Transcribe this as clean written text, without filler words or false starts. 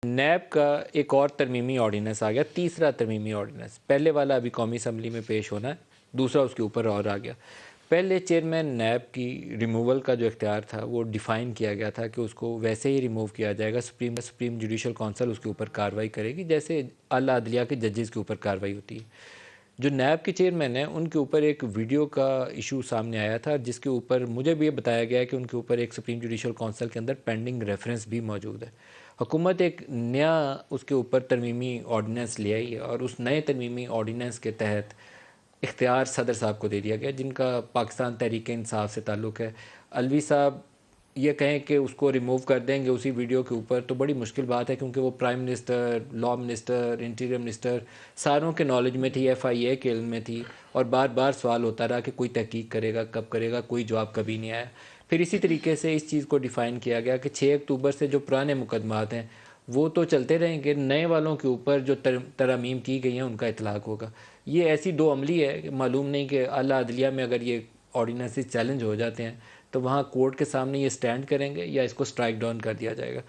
NAB کا ایک اور ترمیمی آرڈیننس آ گیا، تیسرا ترمیمی آرڈیننس۔ پہلے والا ابھی قومی اسمبلی میں پیش ہونا ہے، دوسرا اس کے اوپر اور آ گیا۔ پہلے چیئرمین نیب کی ریموول کا جو اختیار تھا وہ ڈیفائن کیا گیا تھا کہ اس کو ویسے ہی ریموو کیا جائے گا، سپریم جوڈیشل کونسل اس کے اوپر کارروائی کرے گی جیسے اعلیٰ عدلیہ کے ججز کے اوپر کارروائی ہوتی ہے۔ جو نیب کے چیئرمین ہیں ان کے اوپر ایک ویڈیو کا ایشو سامنے آیا تھا، جس کے اوپر مجھے بھی یہ بتایا گیا کہ ان کے اوپر ایک سپریم جوڈیشل کونسل کے اندر پینڈنگ ریفرنس بھی موجود ہے۔ حکومت ایک نیا اس کے اوپر ترمیمی آرڈیننس لے آئی ہے اور اس نئے ترمیمی آرڈیننس کے تحت اختیار صدر صاحب کو دے دیا گیا، جن کا پاکستان تحریک انصاف سے تعلق ہے۔ الوی صاحب یہ کہیں کہ اس کو ریموو کر دیں گے اسی ویڈیو کے اوپر تو بڑی مشکل بات ہے، کیونکہ وہ prime minister, law minister, interior minister ساروں کے نالج میں تھی، ایف آئی اے کے علم میں تھی، اور بار بار سوال ہوتا رہا کہ کوئی تحقیق کرے گا، کب کرے گا، کوئی جواب کبھی نہیں آیا۔ پھر اسی طریقے سے اس چیز کو ڈیفائن کیا گیا کہ 6 اکتوبر سے جو پرانے مقدمات ہیں وہ تو چلتے رہیں گے، نئے والوں کے اوپر جو ترامیم کی گئی ہیں ان کا اطلاق ہوگا۔ یہ ایسی دو عملی ہے کہ معلوم نہیں کہ اعلیٰ عدلیہ میں اگر یہ آرڈیننسز چیلنج ہو جاتے ہیں تو وہاں کورٹ کے سامنے یہ سٹینڈ کریں گے یا اس کو سٹرائک ڈاؤن کر دیا جائے گا۔